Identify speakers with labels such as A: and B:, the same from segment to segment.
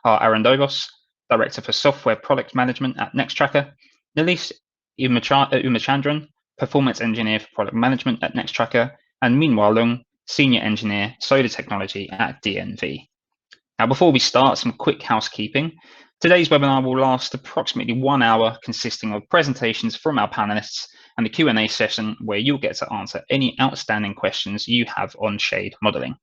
A: are Arendogos, Director for Software Product Management at Nextracker, Nilis Umachandran, Performance Engineer for Product Management at Nextracker, and Minwar Lung, Senior Engineer, Solar Technology at DNV. Now, before we start, some quick housekeeping. Today's webinar will last approximately 1 hour, consisting of presentations from our panelists and a Q&A session where you'll get to answer any outstanding questions you have on shade modeling.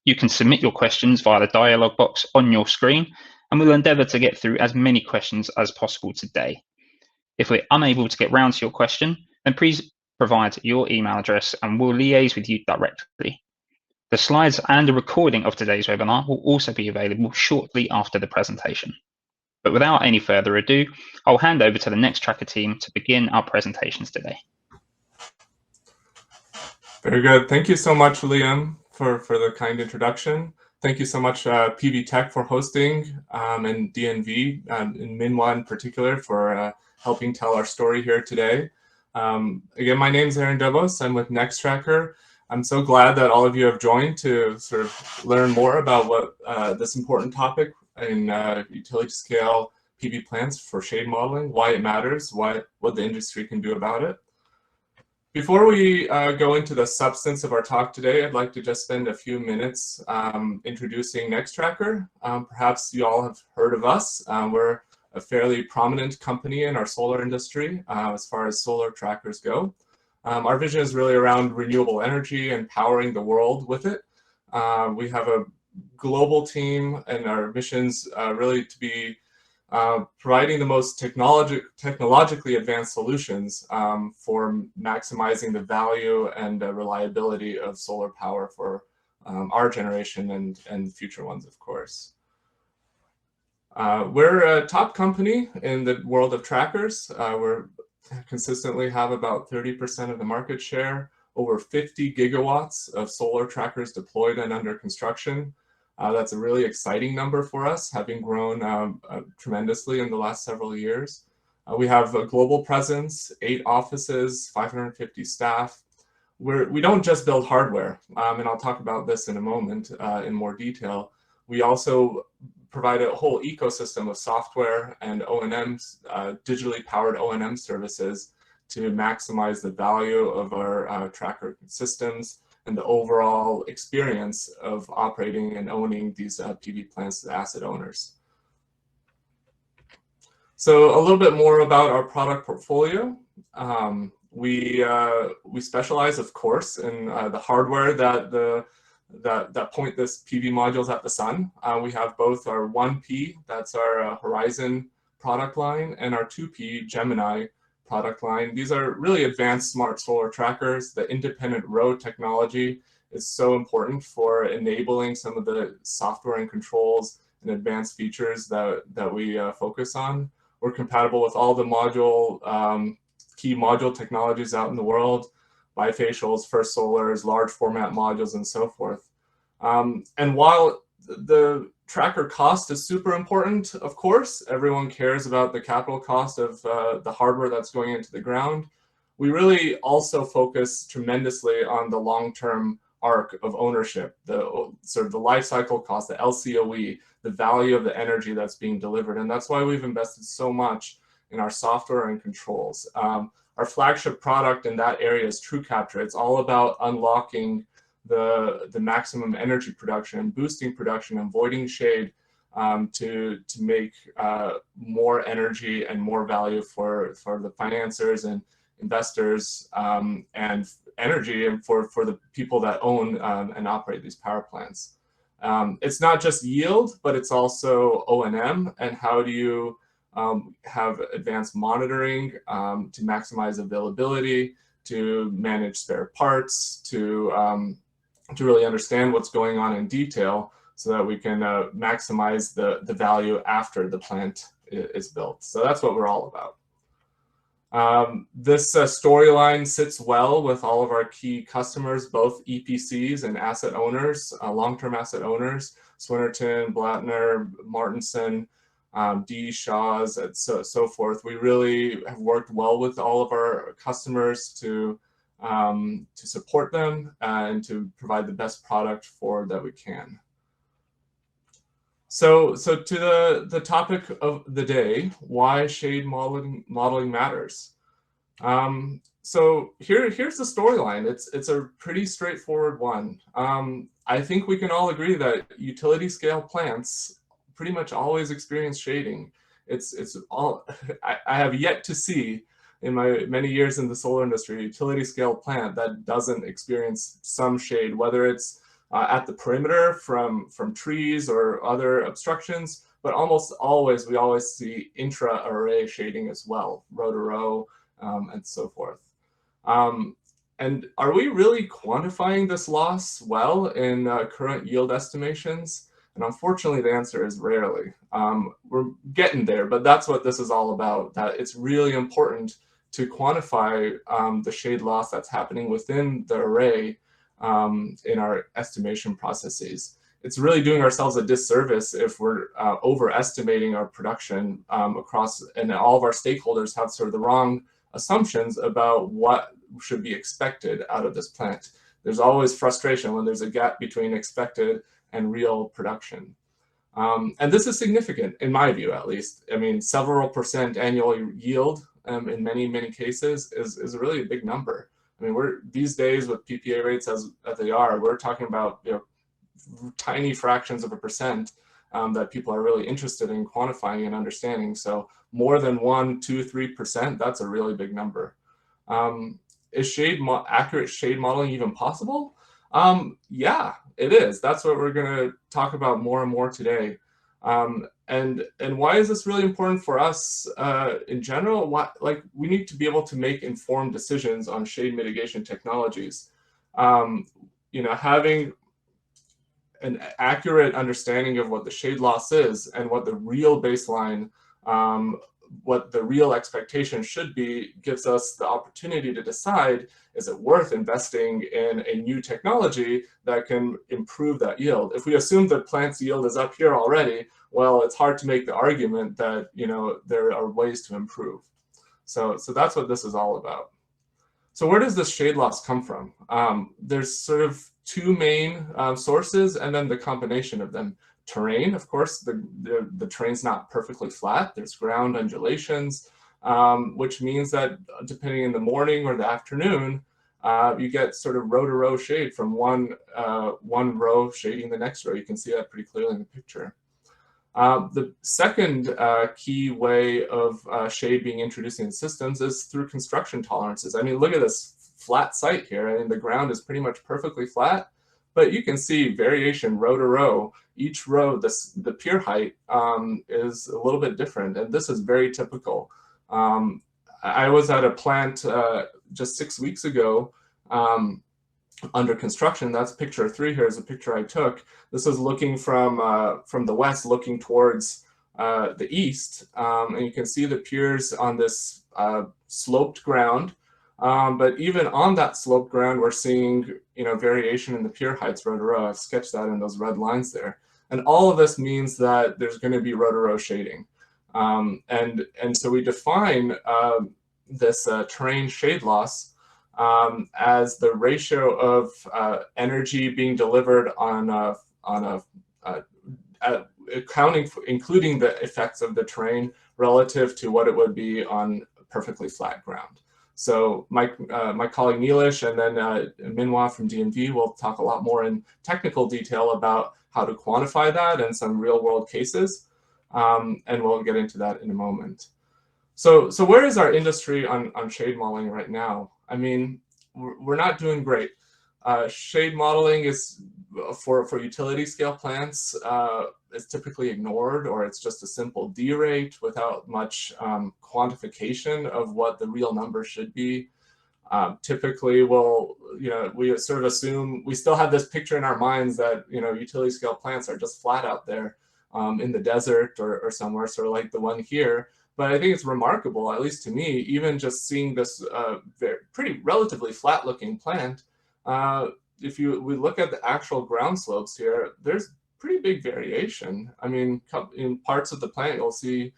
A: You can submit your questions via the dialog box on your screen, and we'll endeavour to get through as many questions as possible today. If we're unable to get round to your question, then please provide your email address and we'll liaise with you directly. The slides and a recording of today's webinar will also be available shortly after the presentation. But without any further ado, I'll hand over to the Nextracker team to begin our presentations today.
B: Very good. Thank you so much, Liam, for the kind introduction. Thank you so much, PV Tech, for hosting, and DNV, and Minwa in particular, for helping tell our story here today. Again, my name is Arendogos. I'm with Nextracker. I'm so glad that all of you have joined to sort of learn more about what this important topic in utility scale PV plants for shade modeling, why it matters, what the industry can do about it. Before we go into the substance of our talk today, I'd like to just spend a few minutes introducing Nextracker. Perhaps you all have heard of us. We're a fairly prominent company in our solar industry as far as solar trackers go. Our vision is really around renewable energy and powering the world with it. We have a global team, and our mission's really to be providing the most technologically advanced solutions for maximizing the value and reliability of solar power for our generation and future ones, of course. We're a top company in the world of trackers. We're consistently have about 30% of the market share, over 50 gigawatts of solar trackers deployed and under construction. That's a really exciting number for us, having grown tremendously in the last several years. We have a global presence, 8 offices, 550 staff. We don't just build hardware, and I'll talk about this in a moment in more detail. We also provide a whole ecosystem of software and O&Ms, digitally powered O&M services to maximize the value of our tracker systems and the overall experience of operating and owning these PV plants as asset owners. So a little bit more about our product portfolio. We specialize, of course, in the hardware that point this PV modules at the sun. We have both our 1P, that's our Horizon product line, and our 2P Gemini product line. These are really advanced smart solar trackers. The independent row technology is so important for enabling some of the software and controls and advanced features that we focus on. We're compatible with all the key module technologies out in the world, bifacials, first solars, large format modules, and so forth. And while the tracker cost is super important, of course, everyone cares about the capital cost of the hardware that's going into the ground. We really also focus tremendously on the long-term arc of ownership, the sort of the life cycle cost, the LCOE, the value of the energy that's being delivered. And that's why we've invested so much in our software and controls. Our flagship product in that area is TrueCapture. It's all about unlocking the maximum energy production, boosting production, avoiding shade to make more energy and more value for the financiers and investors and energy, and for the people that own and operate these power plants. It's not just yield, but it's also O&M, and how do you have advanced monitoring to maximize availability, to manage spare parts, to really understand what's going on in detail so that we can maximize the value after the plant is built. So that's what we're all about. This storyline sits well with all of our key customers, both EPCs and asset owners, long-term asset owners, Swinnerton, Blattner, Martinson, D. Shaw's, and so forth. We really have worked well with all of our customers to support them and to provide the best product that we can. So to the topic of the day, why shade modeling matters. So here's the storyline. It's a pretty straightforward one. I think we can all agree that utility scale plants pretty much always experience shading. It's all I have yet to see in my many years in the solar industry a utility scale plant that doesn't experience some shade, whether it's at the perimeter from trees or other obstructions, but almost always we always see intra-array shading as well, row to row, and so forth. And are we really quantifying this loss well in current yield estimations? And unfortunately, the answer is rarely. We're getting there, but that's what this is all about, that it's really important to quantify the shade loss that's happening within the array in our estimation processes. It's really doing ourselves a disservice if we're overestimating our production across, and all of our stakeholders have sort of the wrong assumptions about what should be expected out of this plant. There's always frustration when there's a gap between expected and real production. And this is significant, in my view, at least. I mean, several percent annual yield in many cases is a really big number. I mean, we're these days with PPA rates as they are, we're talking about tiny fractions of a percent that people are really interested in quantifying and understanding. So more than 1, 2, 3%, that's a really big number. Is accurate shade modeling even possible? Yeah, it is. That's what we're going to talk about more and more today. And why is this really important for us in general? We need to be able to make informed decisions on shade mitigation technologies. Having an accurate understanding of what the shade loss is and what the real baseline, what the real expectation should be, gives us the opportunity to decide, is it worth investing in a new technology that can improve that yield? If we assume the plant's yield is up here already, well, it's hard to make the argument that there are ways to improve. So that's what this is all about. So where does this shade loss come from? There's sort of two main sources, and then the combination of them. Terrain, of course, the terrain's not perfectly flat. There's ground undulations, which means that depending in the morning or the afternoon, you get sort of row to row shade from one row shading the next row. You can see that pretty clearly in the picture. The second key way of shade being introduced in systems is through construction tolerances. I mean, look at this flat site here. I mean, the ground is pretty much perfectly flat, but you can see variation row to row. Each row, the pier height is a little bit different, and this is very typical. I was at a plant just 6 weeks ago under construction. That's picture 3 here is a picture I took. This is looking from the west, looking towards the east, and you can see the piers on this sloped ground. But even on that sloped ground, we're seeing variation in the pier heights row to row. I've sketched that in those red lines there. And all of this means that there's going to be row to row shading. And so we define this terrain shade loss as the ratio of energy being delivered including the effects of the terrain relative to what it would be on perfectly flat ground. So my colleague Neelish and then Minhwa from DMV will talk a lot more in technical detail about how to quantify that and some real world cases. And we'll get into that in a moment. So where is our industry on shade modeling right now? I mean, we're not doing great. Shade modeling is for utility scale plants is typically ignored, or it's just a simple D rate without much quantification of what the real number should be. Typically, we sort of assume we still have this picture in our minds that utility scale plants are just flat out there in the desert or somewhere, sort of like the one here. But I think it's remarkable, at least to me, even just seeing this pretty relatively flat looking plant. If we look at the actual ground slopes here, there's pretty big variation. I mean, in parts of the plant, you'll see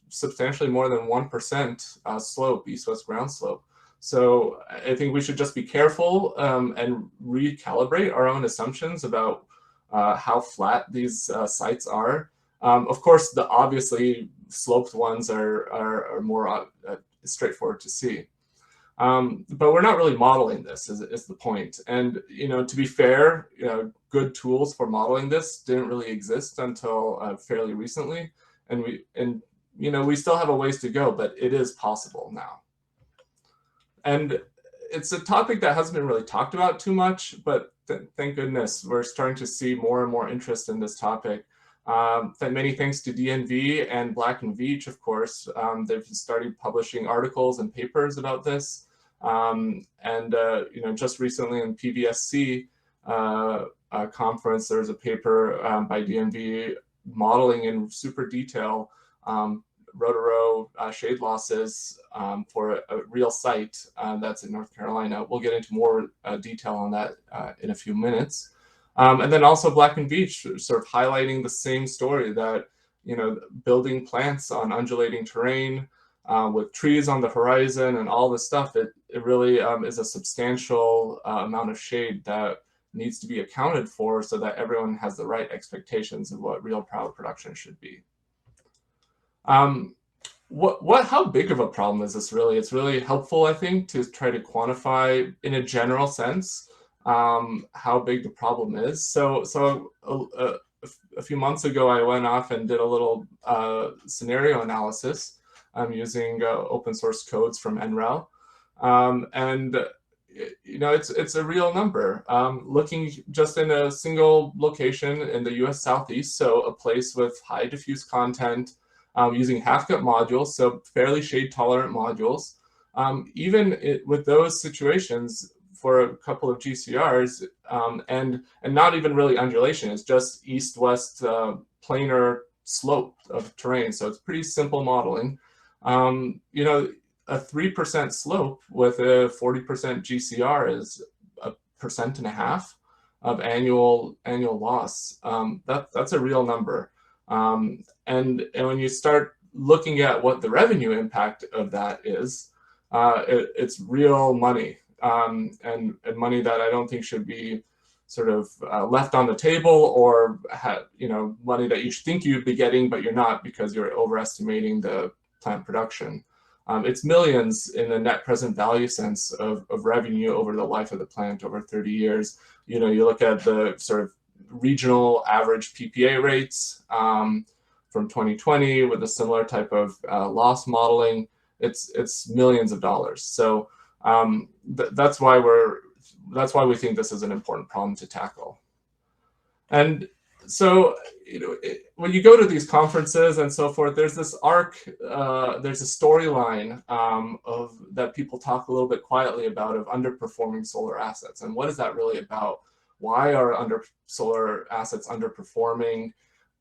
B: substantially more than 1% slope, east-west ground slope. So I think we should just be careful and recalibrate our own assumptions about how flat these sites are. Of course, the obviously sloped ones are more straightforward to see. But we're not really modeling this is the point. And, to be fair, good tools for modeling this didn't really exist until fairly recently. And we still have a ways to go, but it is possible now. And it's a topic that hasn't been really talked about too much, but thank goodness we're starting to see more and more interest in this topic. Many thanks to DNV and Black and Veatch, of course. They've started publishing articles and papers about this. Just recently in PVSC conference, there's a paper by DNV modeling in super detail row-to-row shade losses for a real site that's in North Carolina. We'll get into more detail on that in a few minutes. And then also Black and Veatch sort of highlighting the same story that, building plants on undulating terrain with trees on the horizon and all this stuff, it really is a substantial amount of shade that needs to be accounted for so that everyone has the right expectations of what real power production should be. How big of a problem is this really? It's really helpful, I think, to try to quantify in a general sense how big the problem is. So a few months ago, I went off and did a little scenario analysis using open source codes from NREL. It's a real number. Looking just in a single location in the US Southeast, so a place with high diffuse content, using half-cut modules, so fairly shade-tolerant modules. With those situations, for a couple of GCRs, and not even really undulation, it's just east-west planar slope of terrain, so it's pretty simple modeling. A 3% slope with a 40% GCR is 1.5% of annual loss. That's a real number. And when you start looking at what the revenue impact of that is, it's real money, and money that I don't think should be sort of left on the table, or money that you think you'd be getting, but you're not because you're overestimating the plant production. It's millions in the net present value sense of revenue over the life of the plant over 30 years. You look at the sort of regional average PPA rates from 2020 with a similar type of loss modeling. It's millions of dollars. So that's why we think this is an important problem to tackle. And so, when you go to these conferences and so forth, there's this arc, there's a storyline that people talk a little bit quietly about of underperforming solar assets. And what is that really about? Why are solar assets underperforming?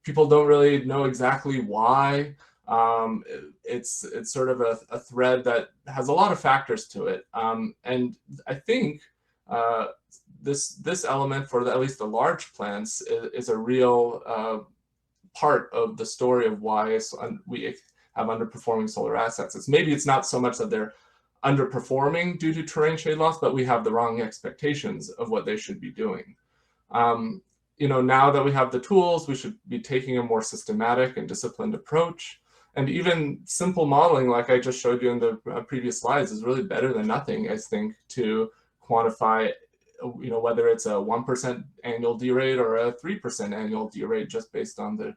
B: People don't really know exactly why. It's sort of a thread that has a lot of factors to it. And I think this element for at least the large plants is a real part of the story of why we have underperforming solar assets. Maybe it's not so much that they're underperforming due to terrain shade loss, but we have the wrong expectations of what they should be doing. Now that we have the tools, we should be taking a more systematic and disciplined approach. And even simple modeling, like I just showed you in the previous slides, is really better than nothing, I think, to quantify, whether it's a 1% annual derate or a 3% annual derate, just based on the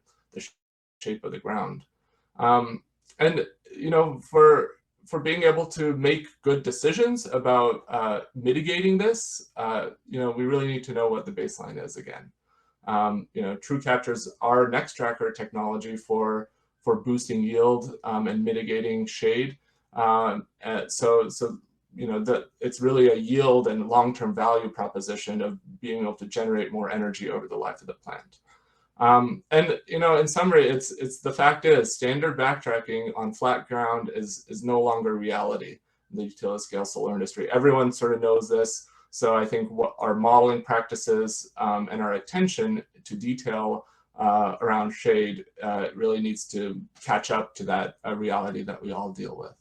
B: shape of the ground. For being able to make good decisions about mitigating this, we really need to know what the baseline is again. TrueCapture is our next tracker technology for boosting yield and mitigating shade. It's really a yield and long-term value proposition of being able to generate more energy over the life of the plant. In summary, it's the fact is standard backtracking on flat ground is no longer reality in the utility scale solar industry. Everyone sort of knows this. So I think what our modeling practices and our attention to detail around shade really needs to catch up to that reality that we all deal with.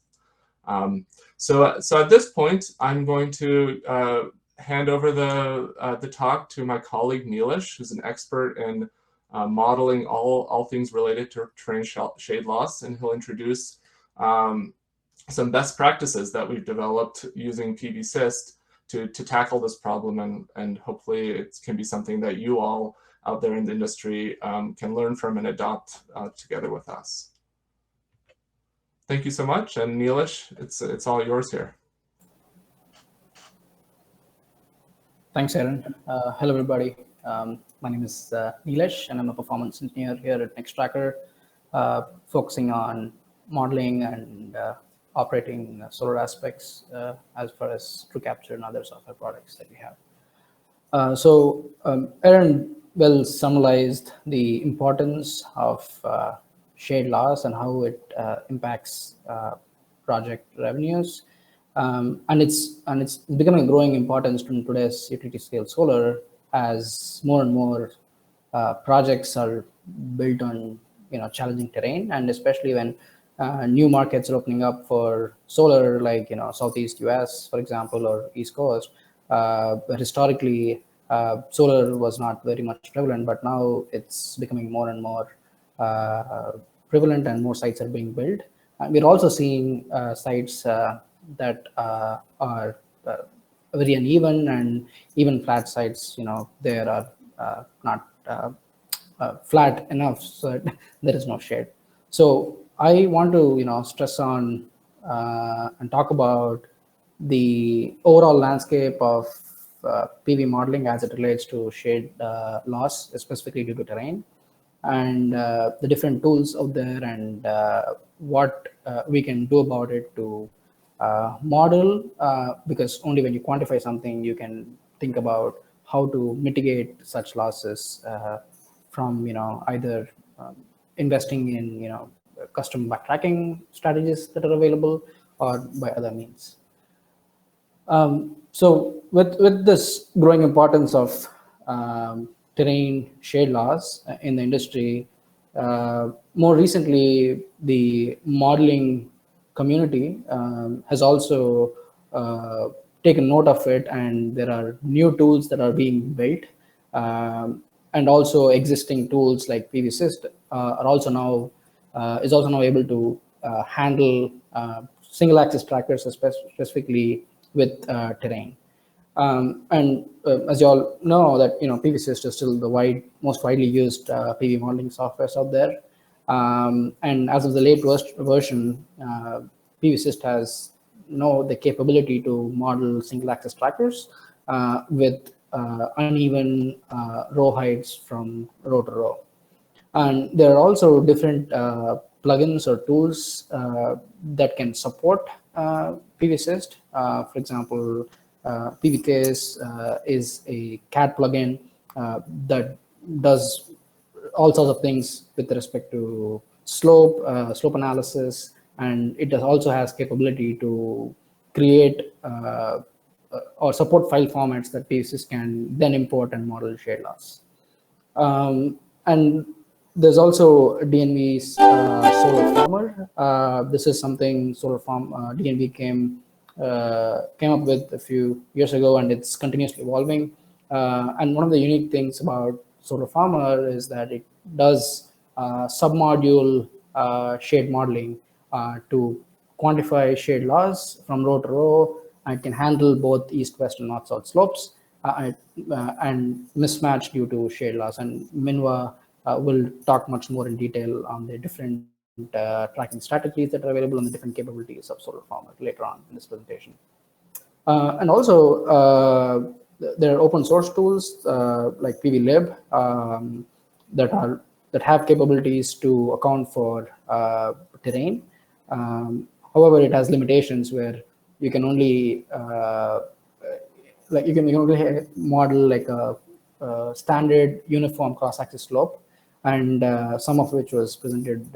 B: So at this point, I'm going to hand over the talk to my colleague Neelish, who's an expert in modeling all things related to terrain shade loss, and he'll introduce some best practices that we've developed using PVSYST to tackle this problem, and hopefully it can be something that you all out there in the industry can learn from and adopt together with us. Thank you so much, and Neelish, it's all yours here.
C: Thanks, Aaron. Hello, everybody. My name is Neelish, and I'm a performance engineer here at Nextracker, focusing on modeling and operating solar aspects as far as TrueCapture and other software products that we have. Aaron well summarized the importance of shade loss and how it impacts project revenues. And it's becoming a growing importance in today's utility scale solar, as more and more projects are built on challenging terrain, and especially when new markets are opening up for solar, like Southeast US, for example, or East Coast, where historically solar was not very much prevalent, but now it's becoming more and more prevalent, and more sites are being built. And we're also seeing sites that are very uneven, and even flat sites, there are not flat enough, so there is no shade. So I want to stress on and talk about the overall landscape of PV modeling as it relates to shade loss, specifically due to terrain, and the different tools out there, and what we can do about it to model, because only when you quantify something you can think about how to mitigate such losses from either investing in custom backtracking strategies that are available, or by other means. So with this growing importance of terrain shade loss in the industry, more recently the modeling community has also taken note of it, and there are new tools that are being built, and also existing tools like PVSYST are also now able to handle single axis trackers, specifically with terrain. And as you all know, that PVSYST is still the most widely used PV modeling software out there. And as of the latest version, PVSYST has the capability to model single axis trackers with uneven row heights from row to row. And there are also different plugins or tools that can support PVSYST. For example, PVCase is a CAD plugin that does all sorts of things with respect to slope analysis, and it also has capability to create or support file formats that PVSYST can then import and model shade loss. And there's also DNV's Solar Farmer. This is something DNV came up with a few years ago, and it's continuously evolving. And one of the unique things about Solar Farmer is that it does submodule shade modeling to quantify shade loss from row to row. It can handle both east, west, and north, south slopes, and mismatch due to shade loss. And Minwa will talk much more in detail on the different tracking strategies that are available and the different capabilities of Solar Farmer later on in this presentation. And also, there are open source tools like PVLib that have capabilities to account for terrain. However, it has limitations where you can only you can only model like a standard uniform cross-axis slope, and some of which was presented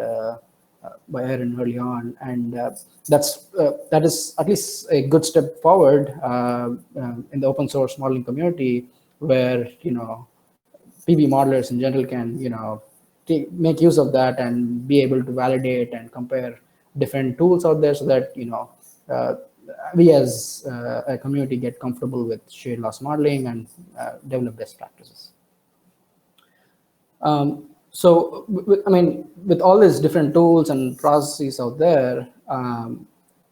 C: by Aaron early on, and that is at least a good step forward in the open source modeling community, where PV modelers in general can make use of that and be able to validate and compare different tools out there, so that we as a community get comfortable with shade loss modeling and develop best practices. So, I mean, with all these different tools and processes out there,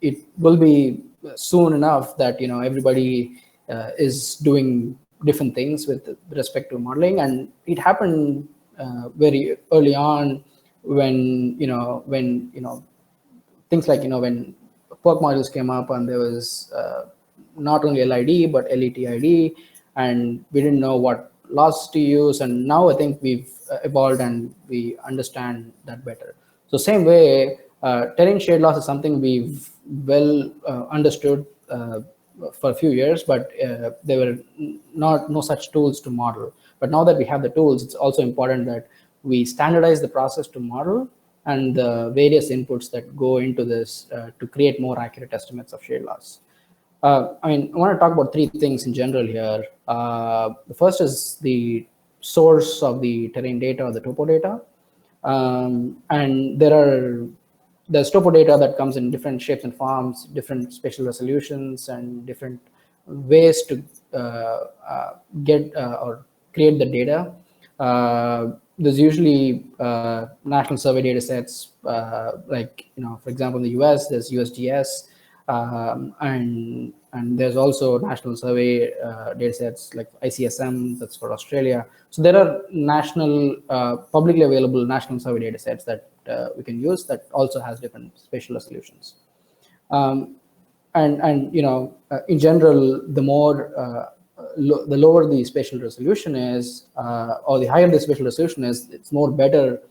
C: it will be soon enough that everybody is doing different things with respect to modeling, and it happened very early on when things like when PERC modules came up, and there was not only LID but LETID, and we didn't know what loss to use, and now I think we've evolved and we understand that better. So same way, terrain shade loss is something we've well understood for a few years, but there were no such tools to model. But now that we have the tools, it's also important that we standardize the process to model and the various inputs that go into this to create more accurate estimates of shade loss. I mean, I want to talk about three things in general here. The first is the source of the terrain data or the topo data. And there's topo data that comes in different shapes and forms, different spatial resolutions, and different ways to get or create the data. There's usually national survey data sets, like, for example, in the US, there's USGS, and there's also national survey data sets like ICSM, that's for Australia. So there are national, publicly available national survey data sets that we can use that also has different spatial resolutions. And in general, the lower the spatial resolution is, or the higher the spatial resolution is, it's more better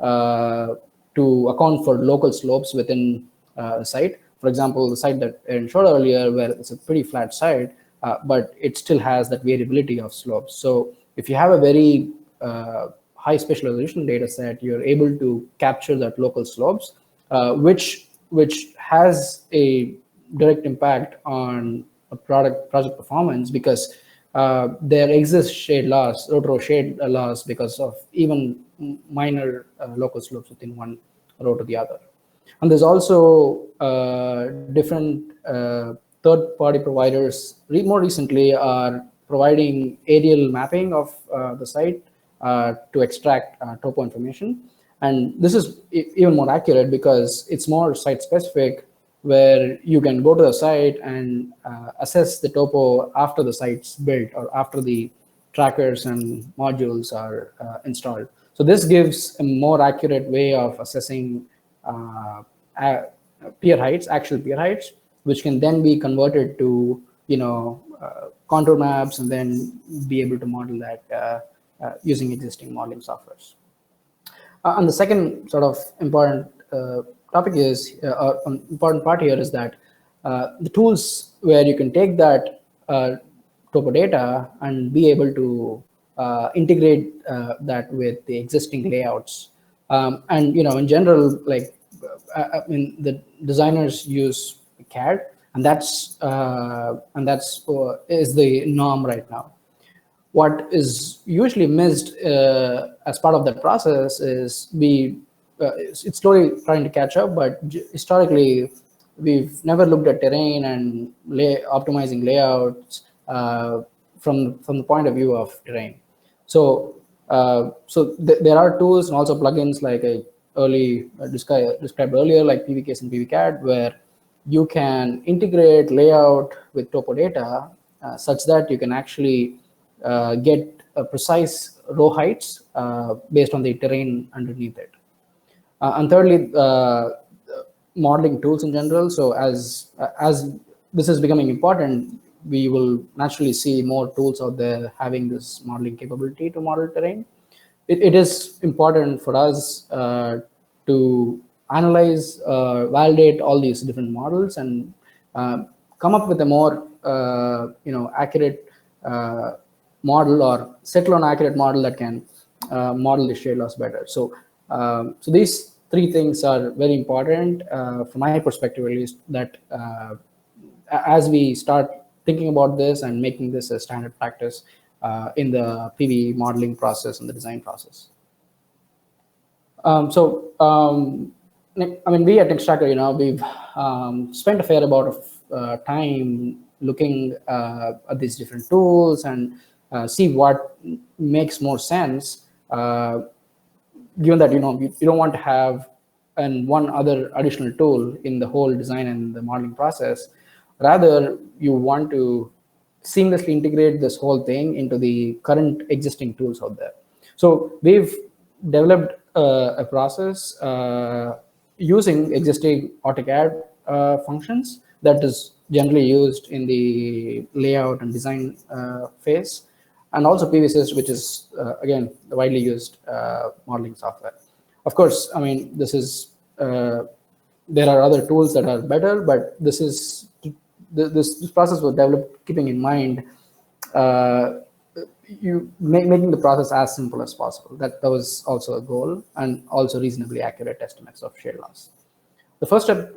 C: to account for local slopes within the site. For example, the site that Aaron showed earlier, where it's a pretty flat site, but it still has that variability of slopes. So if you have a very high spatial resolution data set, you're able to capture that local slopes, which has a direct impact on a project performance, because there exists shade loss, row-to-row shade loss, because of even minor local slopes within one row to the other. And there's also different third-party providers more recently are providing aerial mapping of the site to extract topo information. And this is even more accurate because it's more site-specific, where you can go to the site and assess the topo after the site's built or after the trackers and modules are installed. So this gives a more accurate way of assessing pier heights, actual pier heights, which can then be converted to contour maps, and then be able to model that using existing modeling softwares. And the second sort of important topic is, or important part here is that the tools where you can take that topo data and be able to integrate that with the existing layouts. And in general, like I mean, the designers use CAD, and that's is the norm right now. What is usually missed as part of that process is it's slowly trying to catch up, but historically we've never looked at terrain and optimizing layouts from the point of view of terrain. So there are tools and also plugins like I described earlier, like PVCase and PVCAD, where you can integrate layout with topo data such that you can actually get precise row heights based on the terrain underneath it. And thirdly, modeling tools in general. So as this is becoming important, we will naturally see more tools out there having this modeling capability to model terrain. It is important for us to analyze, validate all these different models, and come up with a more accurate model, or settle on accurate model that can model the shade loss better. So these three things are very important from my perspective, at least, that as we start thinking about this and making this a standard practice in the PV modeling process and the design process. I mean, we at Nextracker, we've spent a fair amount of time looking at these different tools and see what makes more sense, given that you don't want to have one other additional tool in the whole design and the modeling process. Rather, you want to seamlessly integrate this whole thing into the current existing tools out there. So we've developed a process using existing AutoCAD functions that is generally used in the layout and design phase, and also PVSys, which is again the widely used modeling software. Of course, I mean, this is there are other tools that are better, but this process was developed keeping in mind making the process as simple as possible. That was also a goal, and also reasonably accurate estimates of shade loss. The first step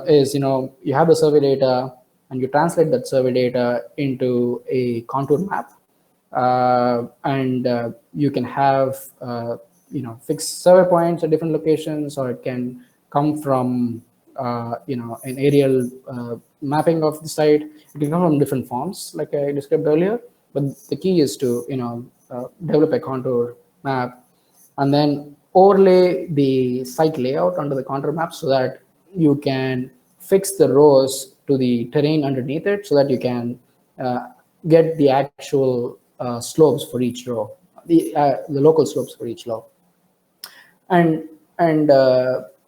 C: is you have the survey data, and you translate that survey data into a contour map, and you can have fixed survey points at different locations, or it can come from an aerial mapping of the site. It can come from different forms, like I described earlier. But the key is to develop a contour map, and then overlay the site layout onto the contour map so that you can fix the rows to the terrain underneath it, so that you can get the actual slopes for each row, the local slopes for each row. And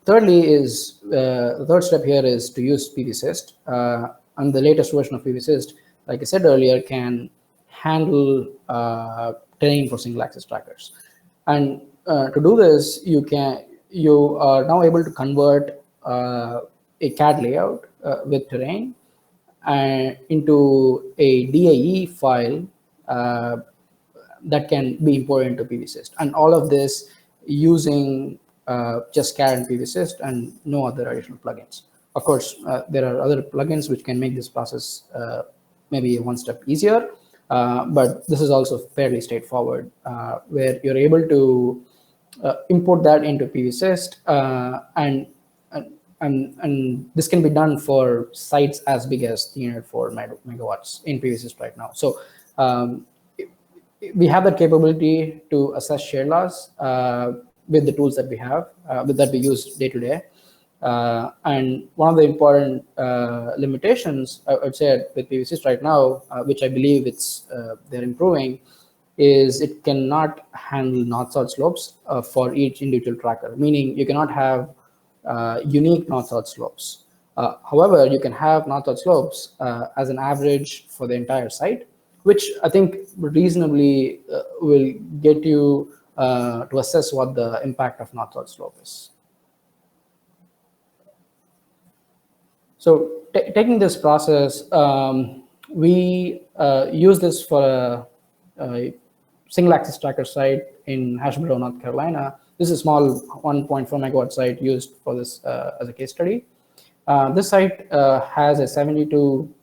C: thirdly is the third step here is to use PVSys, and the latest version of PVSys, like I said earlier, can handle terrain for single axis trackers. And to do this, you are now able to convert a CAD layout with terrain into a DAE file that can be imported into PVSys, and all of this using just CAD and PVSys and no other additional plugins. Of course, there are other plugins which can make this process maybe one step easier, but this is also fairly straightforward, where you're able to import that into PVSys, and this can be done for sites as big as 304 megawatts in PVSys right now. So we have that capability to assess shade loss with the tools that we have, that we use day to day. And one of the important limitations, I would say, with PVSys right now, which I believe they're improving, is it cannot handle north-south slopes for each individual tracker, meaning you cannot have unique north-south slopes. However, you can have north-south slopes as an average for the entire site, which I think reasonably will get you to assess what the impact of north-south slope is. So taking this process, we use this for a single-axis tracker site in Asheboro, North Carolina. This is a small 1.4 megawatt site used for this as a case study. This site has a 72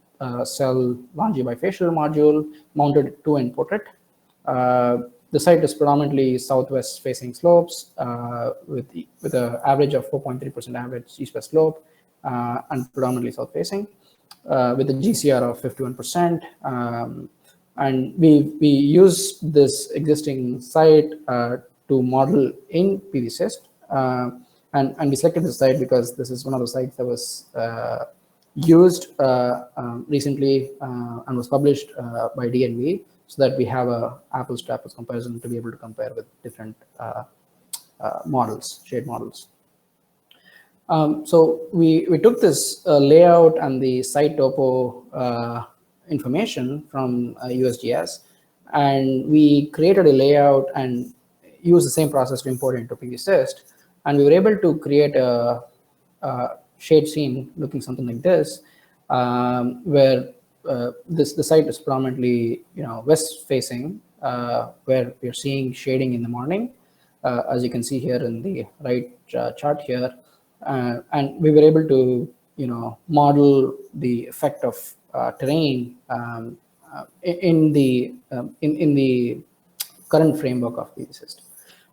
C: cell Longi bifacial module mounted to in portrait. The site is predominantly southwest facing slopes with an average of 4.3% average east-west slope, and predominantly south facing, with a GCR of 51%. And we use this existing site to model in PVSys, and we selected this site because this is one of the sites that was used recently and was published by DNV, so that we have a apples to apples comparison to be able to compare with different models, shade models. So we took this layout and the site topo information from USGS, and we created a layout and used the same process to import it into PVSys, and we were able to create a shade scene looking something like this, where the site is predominantly west facing, where we're seeing shading in the morning, as you can see here in the right chart here, and we were able to model the effect of terrain in the current framework of PVSys.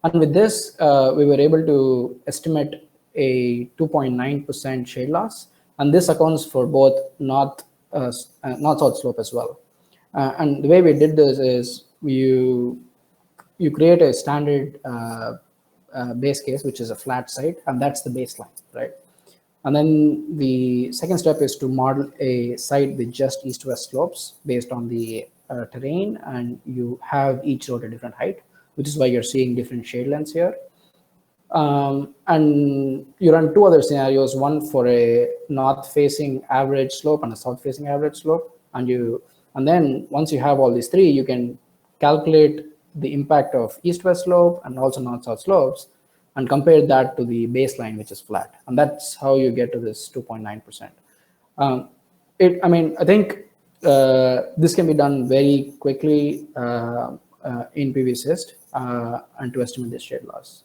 C: And with this, we were able to estimate a 2.9% shade loss and this accounts for both north-south slope as well. And the way we did this is you create a standard base case, which is a flat site, and that's the baseline, right? And then the second step is to model a site with just east-west slopes based on the terrain, and you have each road at a different height, which is why you're seeing different shade lengths here. And you run two other scenarios, one for a north-facing average slope and a south-facing average slope. And then once you have all these three, you can calculate the impact of east-west slope and also north-south slopes and compare that to the baseline, which is flat. And that's how you get to this 2.9%. I think this can be done very quickly in PVSYST and to estimate the shade loss.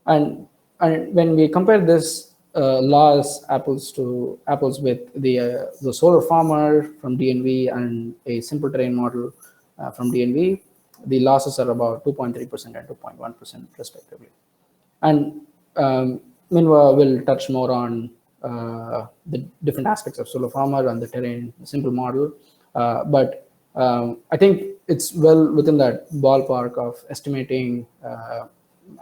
C: And when we compare this loss apples to apples with the solar farmer from DNV and a simple terrain model from DNV, the losses are about 2.3% and 2.1% respectively. And Minwa will touch more on the different aspects of solar farmer and the terrain simple model, but I think it's well within that ballpark of estimating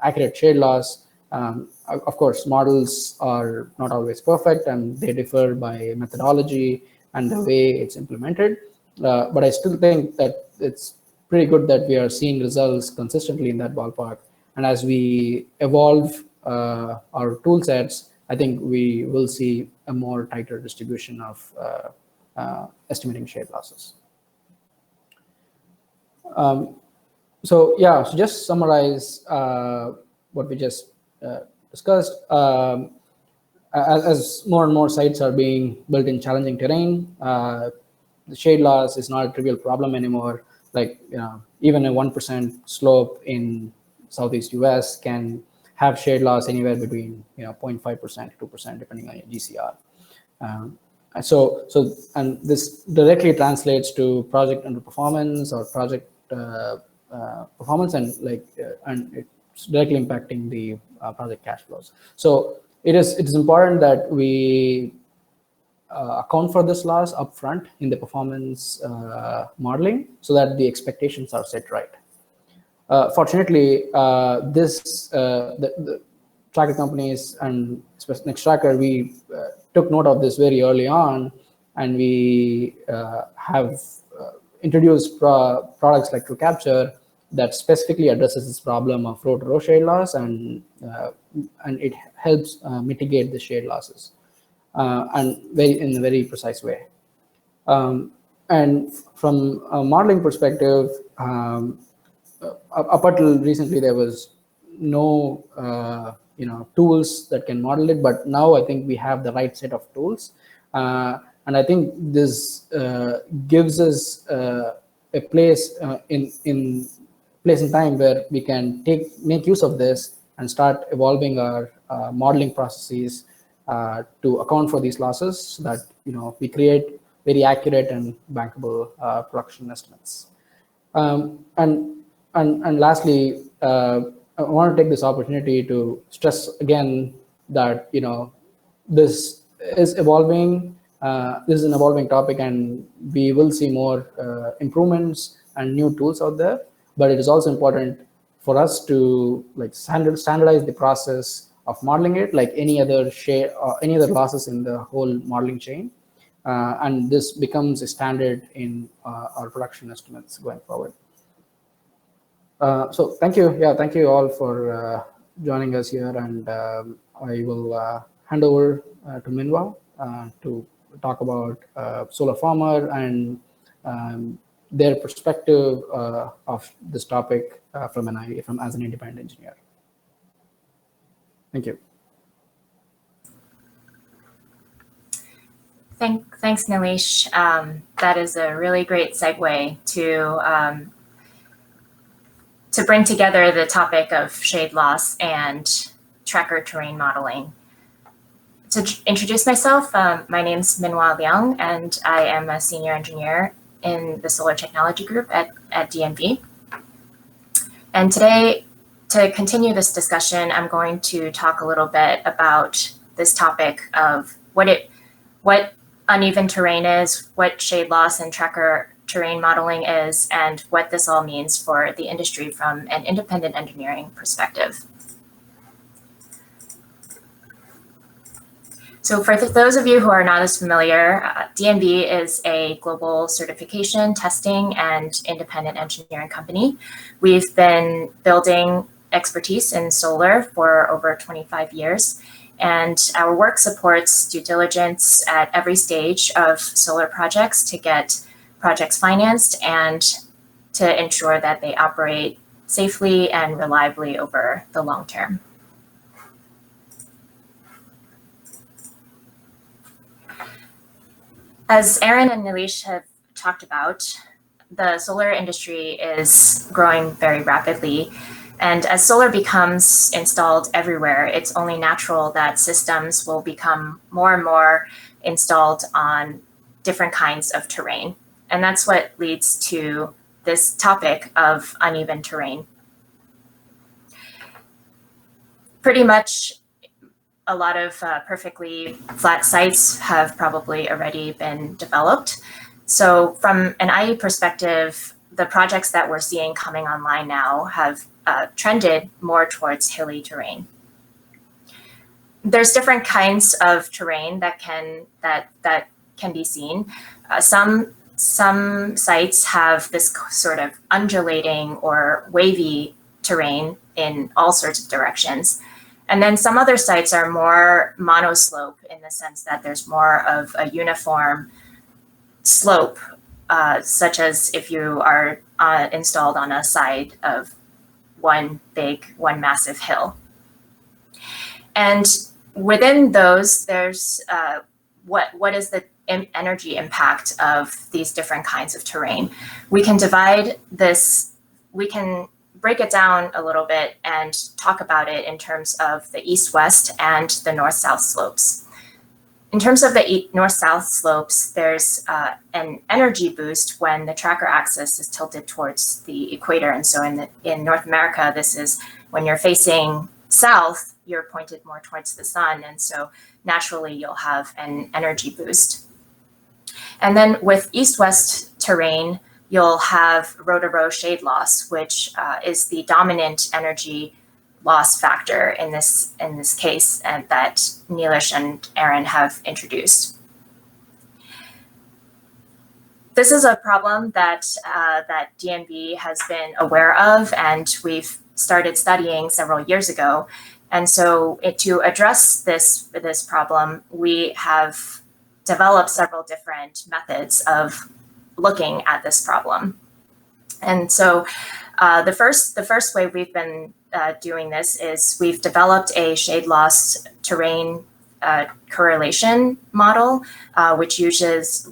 C: accurate shade loss. Of course, models are not always perfect and they differ by methodology and the way it's implemented. But I still think that it's pretty good that we are seeing results consistently in that ballpark. And as we evolve our tool sets, I think we will see a more tighter distribution of estimating shade losses. So just summarize what we just discussed. As more and more sites are being built in challenging terrain, the shade loss is not a trivial problem anymore. Like even a 1% slope in Southeast US can have shade loss anywhere between 0.5% to 2% depending on your GCR. And this directly translates to project underperformance or project performance, and it's directly impacting the project cash flows. So it is important that we account for this loss upfront in the performance modeling so that the expectations are set right. Fortunately, the tracker companies and Nextracker, we took note of this very early on, and we have introduced products like TrueCapture that specifically addresses this problem of row-to-row shade loss, and it helps mitigate the shade losses and in a very precise way. And from a modeling perspective, up until recently, there was no tools that can model it, but now I think we have the right set of tools, and I think this gives us a place in time where we can make use of this and start evolving our modeling processes to account for these losses, so that we create very accurate and bankable production estimates. And lastly, I want to take this opportunity to stress again that this is evolving. This is an evolving topic, and we will see more improvements and new tools out there. But it is also important for us to standardize the process of modeling it, like any other any other losses in the whole modeling chain, and this becomes a standard in our production estimates going forward. So thank you. Thank you all for joining us here, and I will hand over to Minwa to talk about solar farmer and their perspective of this topic from as an independent engineer. Thank you.
D: Thanks, Nilesh. That is a really great segue to bring together the topic of shade loss and tracker terrain modeling. To introduce myself, my name is Minwa Liang, and I am a senior engineer in the solar technology group at DNV. And today, to continue this discussion, I'm going to talk a little bit about this topic of what it what uneven terrain is, what shade loss and tracker terrain modeling is, and what this all means for the industry from an independent engineering perspective. So for those of you who are not as familiar, DNV is a global certification, testing, and independent engineering company. We've been building expertise in solar for over 25 years, and our work supports due diligence at every stage of solar projects to get projects financed and to ensure that they operate safely and reliably over the long term. As Aaron and Nilesh have talked about, the solar industry is growing very rapidly. And as solar becomes installed everywhere, it's only natural that systems will become more and more installed on different kinds of terrain. And that's what leads to this topic of uneven terrain. Pretty much a lot of perfectly flat sites have probably already been developed. So from an IE perspective, the projects that we're seeing coming online now have trended more towards hilly terrain. There's different kinds of terrain that can be seen. Some sites have this sort of undulating or wavy terrain in all sorts of directions. And then some other sites are more monoslope in the sense that there's more of a uniform slope, such as if you are installed on a side of one massive hill. And within those, there's what is the energy impact of these different kinds of terrain. We can divide this, we can break it down a little bit and talk about it in terms of the east-west and the north-south slopes. In terms of the north-south slopes, there's an energy boost when the tracker axis is tilted towards the equator. And so in North America, this is when you're facing south, you're pointed more towards the sun. And so naturally, you'll have an energy boost. And then with east-west terrain, you'll have row-to-row shade loss, which is the dominant energy loss factor in this case, and that Nilesh and Aaron have introduced. This is a problem that DNV has been aware of, and we've started studying several years ago. And so to address this problem, we have developed several different methods of looking at this problem. And so the first way we've been doing this is we've developed a shade loss terrain correlation model, which uses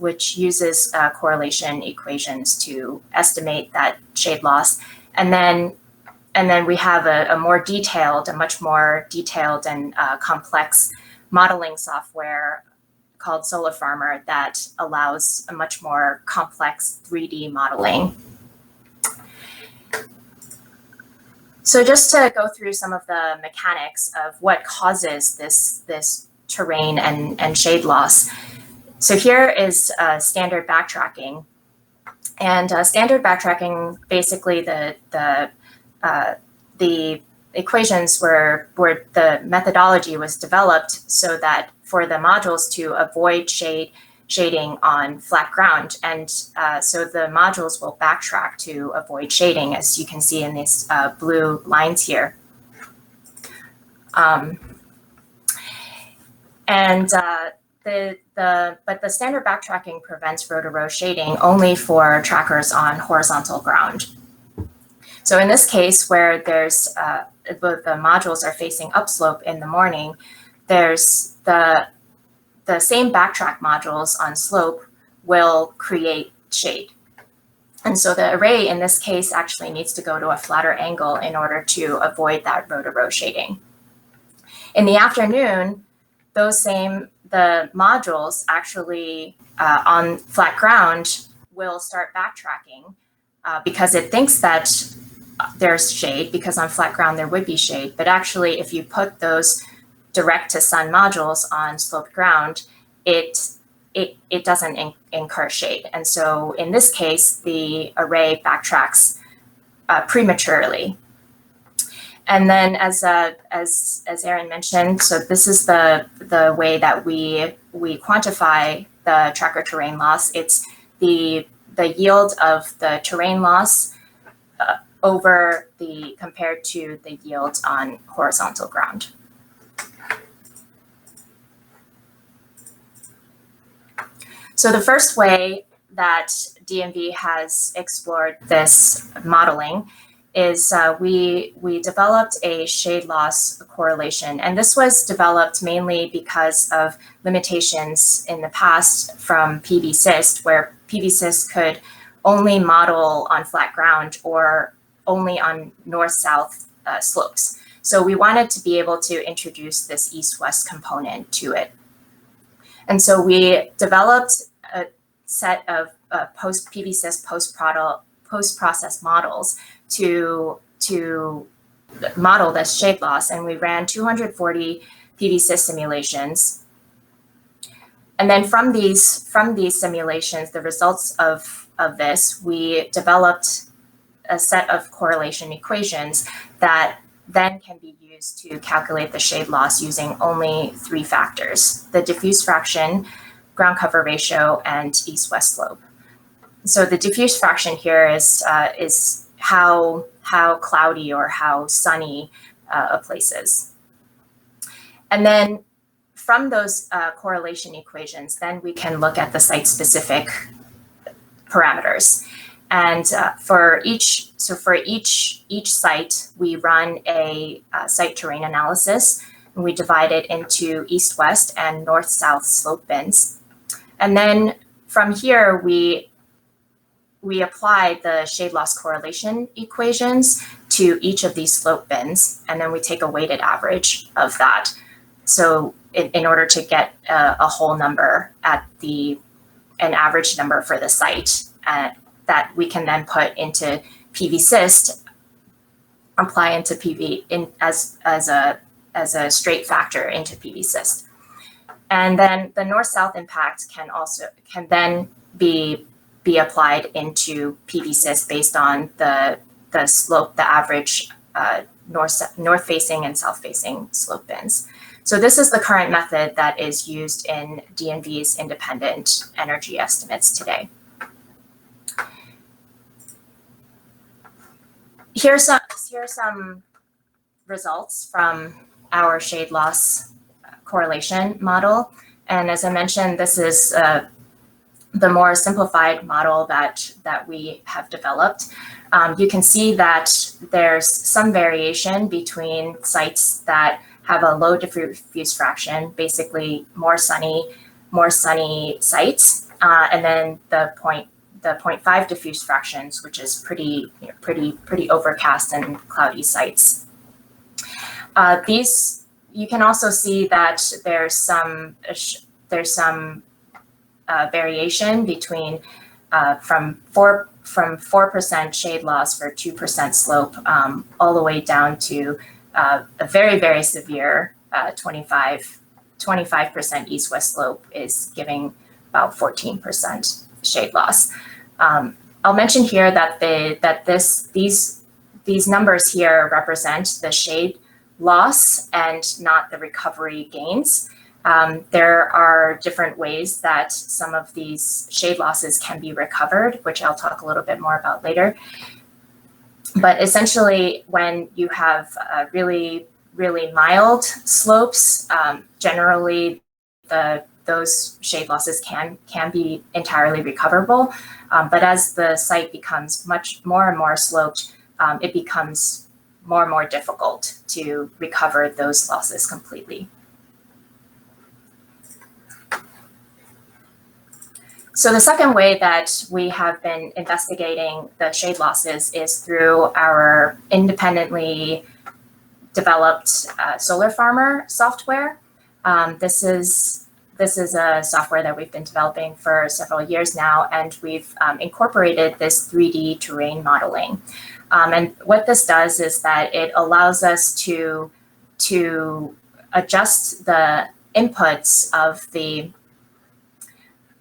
D: correlation equations to estimate that shade loss. And then we have a much more detailed and complex modeling software called Solar Farmer that allows a much more complex 3D modeling. So just to go through some of the mechanics of what causes this terrain and shade loss. So here is standard backtracking. And standard backtracking, basically the equations where the methodology was developed so that for the modules to avoid shading on flat ground. And so the modules will backtrack to avoid shading, as you can see in these blue lines here. But the standard backtracking prevents row-to-row shading only for trackers on horizontal ground. So in this case, where there's the modules are facing upslope in the morning, there's the same backtrack modules on slope will create shade. And so the array in this case actually needs to go to a flatter angle in order to avoid that row-to-row shading. In the afternoon, the modules actually on flat ground will start backtracking because it thinks that there's shade, because on flat ground there would be shade. But actually, if you put those direct to sun modules on sloped ground, it it doesn't incur shade. And so in this case, the array backtracks prematurely. And then as Aaron mentioned, so this is the way that we quantify the tracker terrain loss. It's the yield of the terrain loss compared to the yield on horizontal ground. So the first way that DMV has explored this modeling is we developed a shade loss correlation. And this was developed mainly because of limitations in the past from PV-SIST, where PV-SIST could only model on flat ground or only on north-south slopes. So we wanted to be able to introduce this east-west component to it. And so we developed a set of post-PV-SIST post-process models to model this shade loss, and we ran 240 PV-SIST simulations. And then from these simulations, the results of this, we developed a set of correlation equations that then can be used to calculate the shade loss using only 3 factors: the diffuse fraction, ground cover ratio, and east-west slope. So the diffuse fraction here is how cloudy or how sunny a place is. And then from those correlation equations, then we can look at the site-specific parameters. And for each site, we run a site terrain analysis, and we divide it into east-west and north-south slope bins. And then from here, we apply the shade loss correlation equations to each of these slope bins, and then we take a weighted average of that. So in order to get a whole number at an average number for the site that we can then put into PV-SIST, apply into as a straight factor into PV-SIST. And then the north-south impact can then be applied into PV-SIST based on the slope, the average north-facing and south-facing slope bins. So this is the current method that is used in DNV's independent energy estimates today. Here's some results from our shade loss correlation model. And as I mentioned, this is the more simplified model that we have developed. You can see that there's some variation between sites that have a low diffuse fraction, basically more sunny sites, and then the 0.5 diffuse fractions, which is pretty overcast and cloudy sites. You can also see that there's some variation between from 4% shade loss for 2% slope all the way down to a very, very severe 25% east-west slope is giving about 14% shade loss. I'll mention here that these numbers here represent the shade loss and not the recovery gains. There are different ways that some of these shade losses can be recovered, which I'll talk a little bit more about later. But essentially, when you have really, really mild slopes, generally those shade losses can be entirely recoverable. But as the site becomes more and more sloped, it becomes more and more difficult to recover those losses completely. So the second way that we have been investigating the shade losses is through our independently developed solar farmer software. This is a software that we've been developing for several years now, and we've incorporated this 3D terrain modeling. And what this does is that it allows us to adjust the inputs of the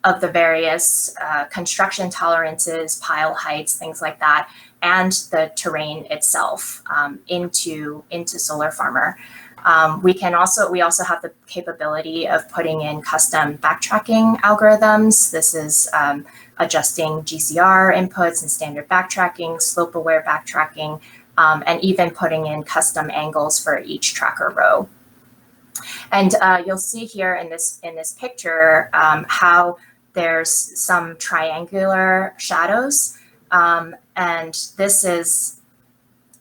D: of the various construction tolerances, pile heights, things like that, and the terrain itself into Solar Farmer. We also have the capability of putting in custom backtracking algorithms. This is adjusting GCR inputs and standard backtracking, slope-aware backtracking, and even putting in custom angles for each tracker row. And you'll see here in this picture how there's some triangular shadows, and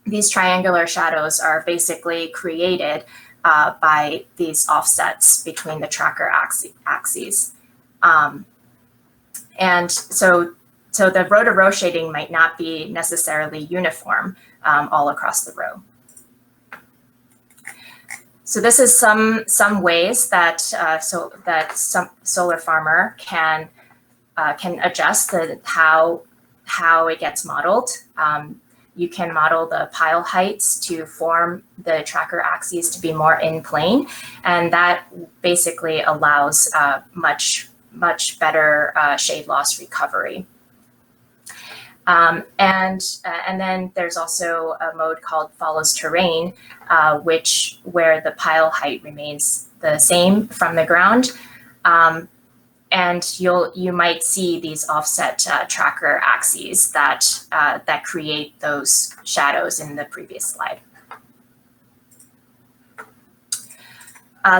D: these triangular shadows are basically created by these offsets between the tracker axes. And so the row-to-row shading might not be necessarily uniform all across the row. So this is some ways that some Solar Farmer can adjust how it gets modeled. You can model the pile heights to form the tracker axes to be more in plane, and that basically allows much better shade loss recovery. And then there's also a mode called follows terrain, where the pile height remains the same from the ground. And you might see these offset tracker axes that create those shadows in the previous slide.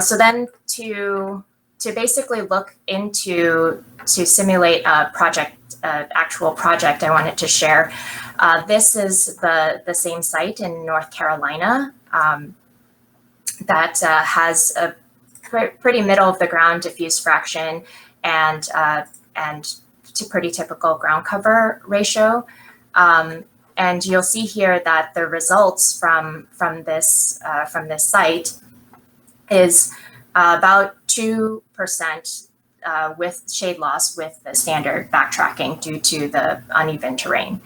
D: So then to basically look into to simulate a project, actual project I wanted to share. This is the same site in North Carolina that has a pretty middle of the ground diffuse fraction and pretty typical ground cover ratio. And you'll see here that the results from this site is about 2% with shade loss with the standard backtracking due to the uneven terrain.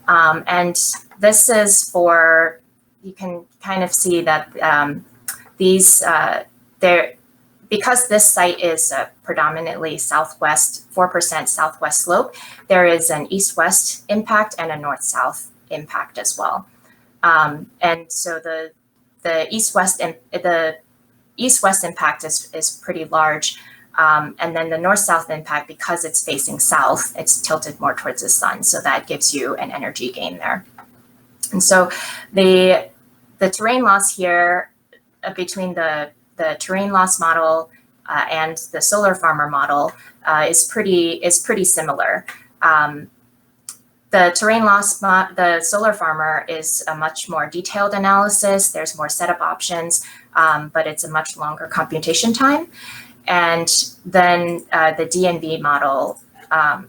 D: And this is for, you can kind of see that because this site is predominantly southwest, 4% southwest slope, there is an east-west impact and a north-south impact as well. And so the east-west impact is pretty large. And then the north-south impact, because it's facing south, it's tilted more towards the sun. So that gives you an energy gain there. And so the terrain loss here between the terrain loss model and the Solar Farmer model is pretty similar. The terrain loss, the Solar Farmer is a much more detailed analysis. There's more setup options, but it's a much longer computation time. And then the DNV model